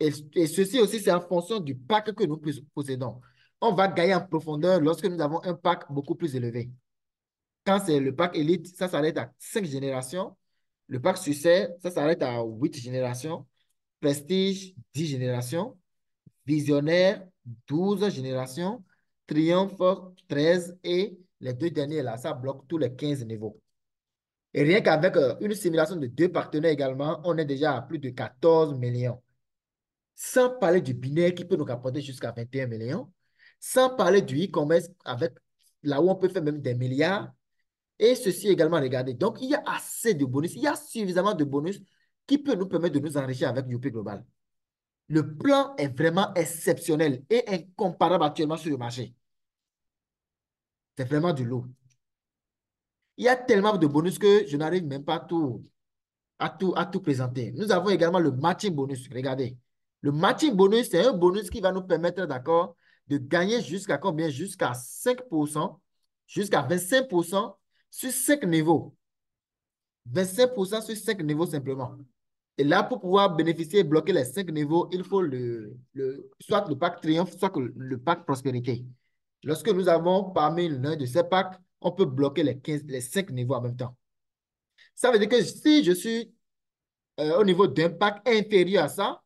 Et ceci aussi, c'est en fonction du pack que nous possédons. On va gagner en profondeur lorsque nous avons un pack beaucoup plus élevé. Quand c'est le pack élite, ça s'arrête à 5 générations. Le pack succès, ça s'arrête à 8 générations. Prestige, 10 générations. Visionnaire, 12 générations. Triomphe, 13. Et les deux derniers là, ça bloque tous les 15 niveaux. Et rien qu'avec une simulation de deux partenaires également, on est déjà à plus de 14 millions. Sans parler du binaire qui peut nous rapporter jusqu'à 21 millions. Sans parler du e-commerce avec là où on peut faire même des milliards. Et ceci également, regardez. Donc, il y a assez de bonus. Il y a suffisamment de bonus qui peut nous permettre de nous enrichir avec Youpi Global. Le plan est vraiment exceptionnel et incomparable actuellement sur le marché. C'est vraiment du lourd. Il y a tellement de bonus que je n'arrive même pas à tout présenter. Nous avons également le matching bonus. Regardez. Le matching bonus, c'est un bonus qui va nous permettre, d'accord, de gagner jusqu'à combien? Jusqu'à 5%, jusqu'à 25% sur 5 niveaux. 25% sur 5 niveaux simplement. Et là, pour pouvoir bénéficier et bloquer les 5 niveaux, il faut soit le pack Triomphe, soit le pack Prospérité. Lorsque nous avons parmi l'un de ces packs, on peut bloquer les 5 niveaux en même temps. Ça veut dire que si je suis au niveau d'un pack inférieur à ça,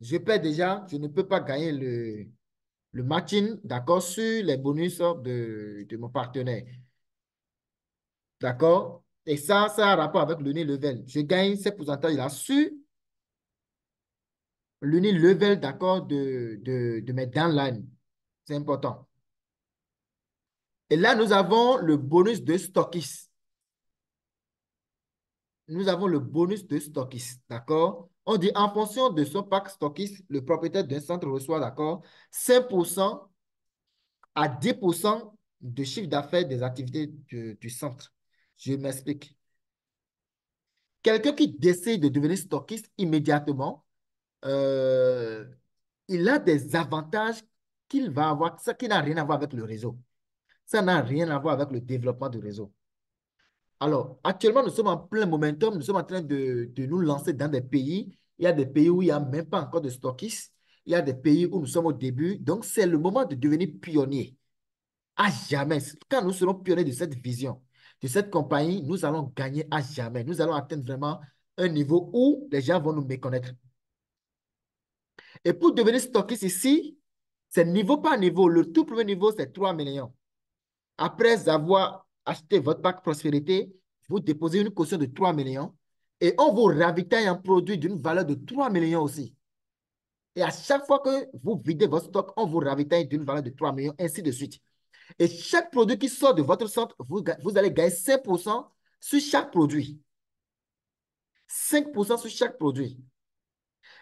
je ne peux pas gagner le matching, d'accord, sur les bonus de mon partenaire. D'accord? Et ça a rapport avec l'unilevel. Je gagne ces pourcentages-là sur l'unilevel, d'accord, de mes downlines. C'est important. Et là, nous avons le bonus de stockist. Nous avons le bonus de stockist, d'accord? On dit en fonction de son pack stockist, le propriétaire d'un centre reçoit, d'accord, 5% à 10% de chiffre d'affaires des activités du centre. Je m'explique. Quelqu'un qui décide de devenir stockiste immédiatement, euh, il a des avantages qu'il va avoir, ça qui n'a rien à voir avec le réseau. Ça n'a rien à voir avec le développement du réseau. Alors, actuellement, nous sommes en plein momentum, nous sommes en train de nous lancer dans des pays. Il y a des pays où il n'y a même pas encore de stockistes. Il y a des pays où nous sommes au début. Donc, c'est le moment de devenir pionnier. À jamais. Quand nous serons pionniers de cette vision, de cette compagnie, nous allons gagner à jamais. Nous allons atteindre vraiment un niveau où les gens vont nous méconnaître. Et pour devenir stockiste ici, c'est niveau par niveau. Le tout premier niveau, c'est 3 millions. Après avoir acheté votre pack prospérité, vous déposez une caution de 3 millions et on vous ravitaille un produit d'une valeur de 3 millions aussi. Et à chaque fois que vous videz votre stock, on vous ravitaille d'une valeur de 3 millions, ainsi de suite. Et chaque produit qui sort de votre centre, vous allez gagner 5% sur chaque produit. 5% sur chaque produit.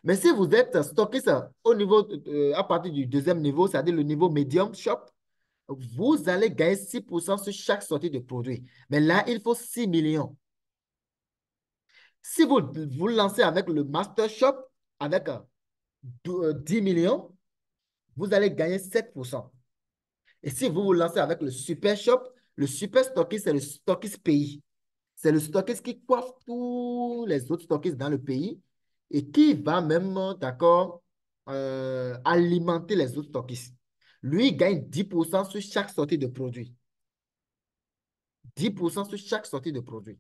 Mais si vous êtes stockiste au niveau, à partir du deuxième niveau, c'est-à-dire le niveau medium shop, vous allez gagner 6% sur chaque sortie de produit. Mais là, il faut 6 millions. Si vous vous lancez avec le Master Shop, avec 10 millions, vous allez gagner 7%. Et si vous vous lancez avec le Super Shop, le Super Stockist, c'est le Stockist pays. C'est le stockiste qui coiffe tous les autres stockistes dans le pays et qui va même, d'accord, alimenter les autres stockistes. Lui, il gagne 10% sur chaque sortie de produit. 10% sur chaque sortie de produit.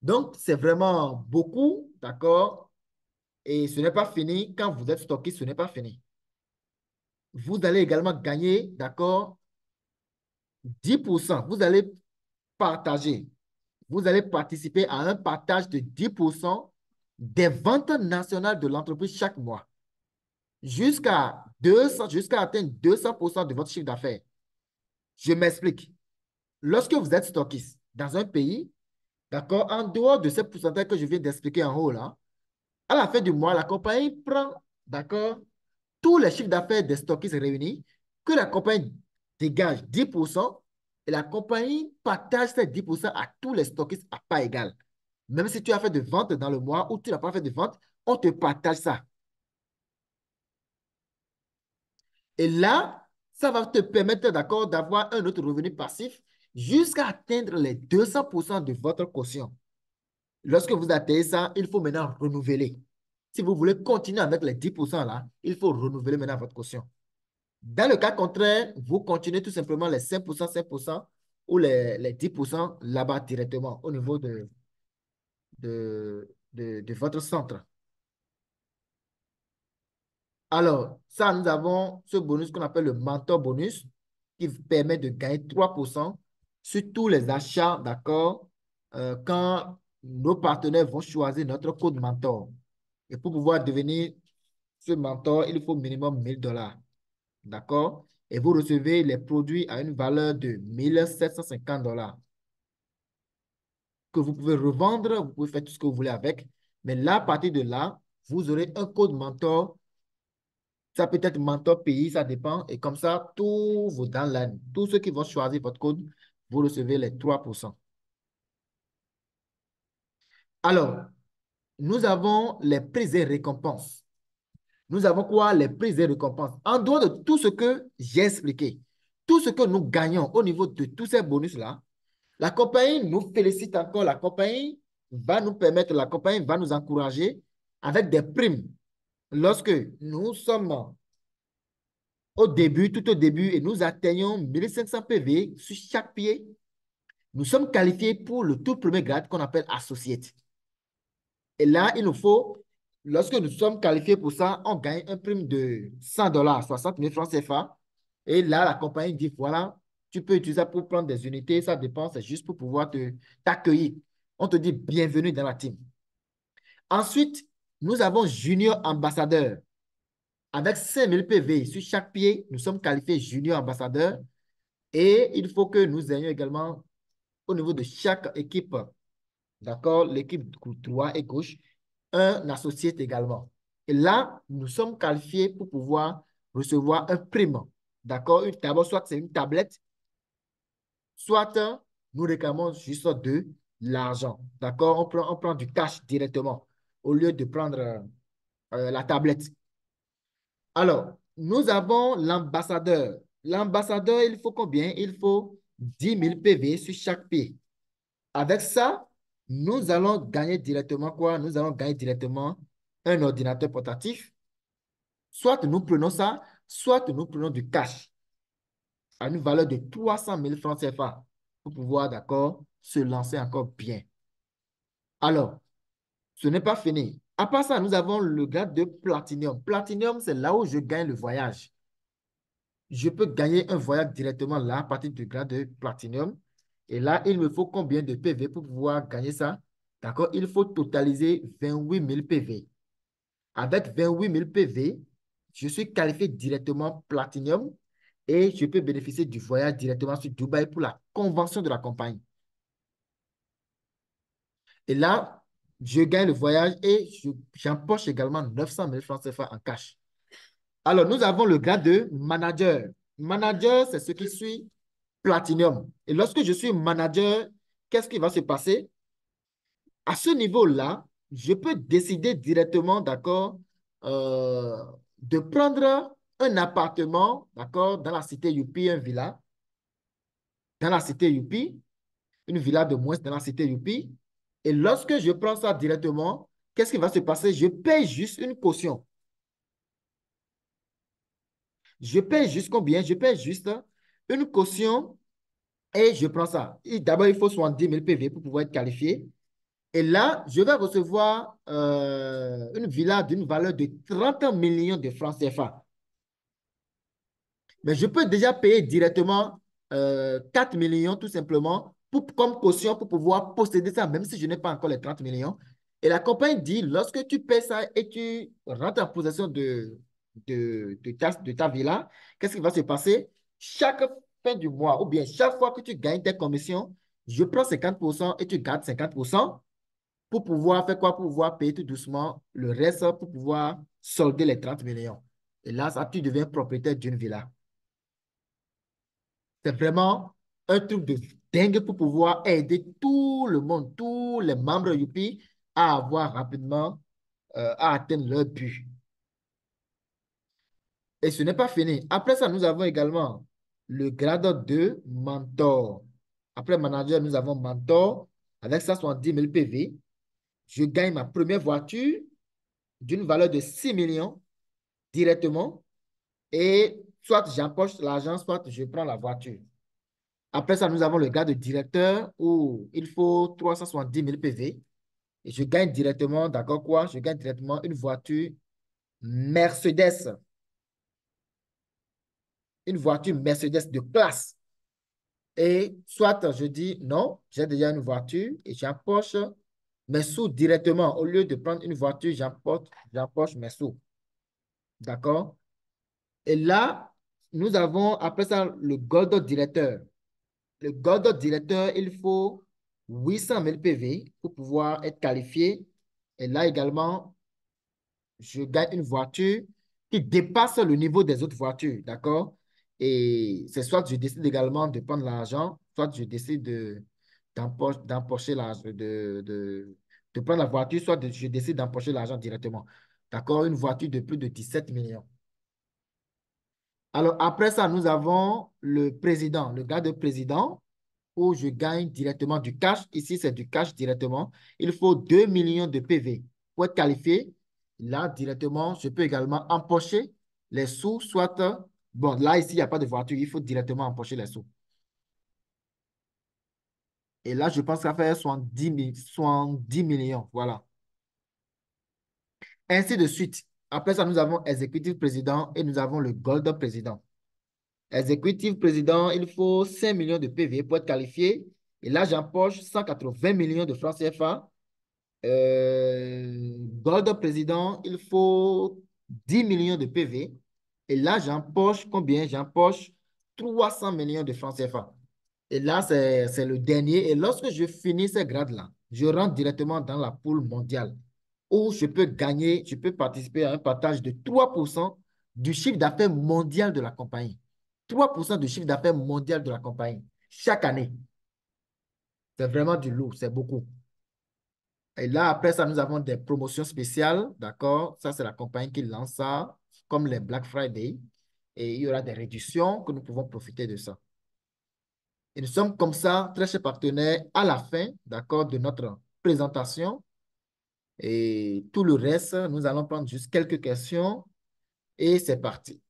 Donc, c'est vraiment beaucoup, d'accord? Et ce n'est pas fini. Quand vous êtes stockiste, ce n'est pas fini. Vous allez également gagner, d'accord, 10%. Vous allez partager. Vous allez participer à un partage de 10% des ventes nationales de l'entreprise chaque mois, jusqu'à atteindre 200% de votre chiffre d'affaires. Je m'explique. Lorsque vous êtes stockiste dans un pays, d'accord, en dehors de ces pourcentages que je viens d'expliquer en haut là, à la fin du mois, la compagnie prend, d'accord, tous les chiffres d'affaires des stockistes réunis, que la compagnie dégage 10% et la compagnie partage ces 10% à tous les stockistes à part égale. Même si tu as fait de ventes dans le mois ou tu n'as pas fait de vente, on te partage ça. Et là, ça va te permettre, d'accord, d'avoir un autre revenu passif jusqu'à atteindre les 200% de votre quotient. Lorsque vous atteignez ça, il faut maintenant renouveler. Si vous voulez continuer avec les 10% là, il faut renouveler maintenant votre quotient. Dans le cas contraire, vous continuez tout simplement les 5% ou les 10% là-bas directement au niveau de votre centre. Alors, ça, nous avons ce bonus qu'on appelle le mentor bonus qui vous permet de gagner 3% sur tous les achats, d'accord, quand nos partenaires vont choisir notre code mentor. Et pour pouvoir devenir ce mentor, il faut minimum 1000 $. D'accord? Et vous recevez les produits à une valeur de 1750 $ que vous pouvez revendre, vous pouvez faire tout ce que vous voulez avec. Mais là, à partir de là, vous aurez un code mentor. Ça peut être mentor pays, ça dépend. Et comme ça, tous vos downlines, tous ceux qui vont choisir votre code, vous recevez les 3%. Alors, nous avons les prises et récompenses. Nous avons quoi? Les prises et récompenses. En dehors de tout ce que j'ai expliqué, tout ce que nous gagnons au niveau de tous ces bonus-là, la compagnie nous félicite encore. La compagnie va nous permettre, la compagnie va nous encourager avec des primes. Lorsque nous sommes au début, tout au début, et nous atteignons 1500 PV sur chaque pied, nous sommes qualifiés pour le tout premier grade qu'on appelle associate. Et là, il nous faut, lorsque nous sommes qualifiés pour ça, on gagne un prime de 100 $, 60 000 francs CFA. Et là, la compagnie dit, voilà, tu peux utiliser ça pour prendre des unités, ça dépend, c'est juste pour pouvoir t'accueillir. On te dit bienvenue dans la team. Ensuite, nous avons junior ambassadeur. Avec 5000 PV sur chaque pied, nous sommes qualifiés junior ambassadeur. Et il faut que nous ayons également, au niveau de chaque équipe, d'accord, l'équipe droit et gauche, un associé également. Et là, nous sommes qualifiés pour pouvoir recevoir un prime. D'accord? D'abord, soit c'est une tablette, soit nous réclamons juste de l'argent. D'accord? On prend du cash directement au lieu de prendre la tablette. Alors, nous avons l'ambassadeur. L'ambassadeur, il faut combien? Il faut 10 000 PV sur chaque pied. Avec ça, nous allons gagner directement quoi? Nous allons gagner directement un ordinateur portatif. Soit nous prenons ça, soit nous prenons du cash à une valeur de 300 000 francs CFA pour pouvoir, d'accord, se lancer encore bien. Alors, ce n'est pas fini. À part ça, nous avons le grade de Platinum. Platinum, c'est là où je gagne le voyage. Je peux gagner un voyage directement là à partir du grade de Platinum. Et là, il me faut combien de PV pour pouvoir gagner ça? D'accord? Il faut totaliser 28 000 PV. Avec 28 000 PV, je suis qualifié directement Platinum et je peux bénéficier du voyage directement sur Dubaï pour la convention de la compagnie. Et là, je gagne le voyage et j'empoche également 900 000 francs CFA en cash. Alors, nous avons le grade de manager. Manager, c'est ce qui suit Platinum. Et lorsque je suis manager, qu'est-ce qui va se passer? À ce niveau-là, je peux décider directement, d'accord, de prendre un appartement, d'accord, dans la cité Youpi, un villa, dans la cité Youpi, une villa de moins dans la cité Youpi. Et lorsque je prends ça directement, qu'est-ce qui va se passer? Je paye juste une caution. Je paye juste combien? Je paye juste une caution et je prends ça. D'abord, il faut 70 000 PV pour pouvoir être qualifié. Et là, je vais recevoir une villa d'une valeur de 30 millions de francs CFA. Mais je peux déjà payer directement 4 millions tout simplement comme caution pour pouvoir posséder ça, même si je n'ai pas encore les 30 millions. Et la compagnie dit, lorsque tu paies ça et tu rentres en possession de ta villa, qu'est-ce qui va se passer? Chaque fin du mois ou bien chaque fois que tu gagnes tes commissions, je prends 50% et tu gardes 50% pour pouvoir faire quoi? Pour pouvoir payer tout doucement le reste pour pouvoir solder les 30 millions. Et là, ça, tu deviens propriétaire d'une villa. C'est vraiment un truc de dingue pour pouvoir aider tout le monde, tous les membres Youpi à avoir rapidement, à atteindre leur but. Et ce n'est pas fini. Après ça, nous avons également le grade de mentor. Après manager, nous avons mentor avec 170 000 PV. Je gagne ma première voiture d'une valeur de 6 millions directement et soit j'empoche l'argent, soit je prends la voiture. Après ça, nous avons le grade de directeur où il faut 370 000 PV. Et je gagne directement, d'accord quoi? Je gagne directement une voiture Mercedes. Une voiture Mercedes de classe. Et soit je dis non, j'ai déjà une voiture et j'empoche mes sous directement. Au lieu de prendre une voiture, j'empoche mes sous. D'accord? Et là, nous avons après ça le gold directeur. Le Gold directeur, il faut 800 000 PV pour pouvoir être qualifié. Et là également, je gagne une voiture qui dépasse le niveau des autres voitures, d'accord? Et c'est soit je décide également de prendre l'argent, soit je décide d'empocher l'argent, de prendre la voiture, soit je décide d'empocher l'argent directement. D'accord? Une voiture de plus de 17 millions. Alors après ça, nous avons le président, le gars de président où je gagne directement du cash. Ici, c'est du cash directement. Il faut 2 millions de PV pour être qualifié. Là, directement, je peux également empocher les sous, soit, bon, là, ici, il n'y a pas de voiture, il faut directement empocher les sous. Et là, je pense qu'à faire 70 millions, voilà. Ainsi de suite. Après ça, nous avons exécutif président et nous avons le gold président. Exécutif président, il faut 5 millions de PV pour être qualifié. Et là, j'empoche 180 millions de francs CFA. Gold président, il faut 10 millions de PV. Et là, j'empoche combien? J'empoche 300 millions de francs CFA. Et là, c'est le dernier. Et lorsque je finis ces grades-là, je rentre directement dans la poule mondiale où je peux gagner, je peux participer à un partage de 3% du chiffre d'affaires mondial de la compagnie. 3% du chiffre d'affaires mondial de la compagnie chaque année. C'est vraiment du lourd, c'est beaucoup. Et là, après ça, nous avons des promotions spéciales, d'accord? Ça, c'est la compagnie qui lance ça, comme les Black Friday. Et il y aura des réductions que nous pouvons profiter de ça. Et nous sommes comme ça, très chers partenaires, à la fin, d'accord, de notre présentation. Et tout le reste, nous allons prendre juste quelques questions et c'est parti.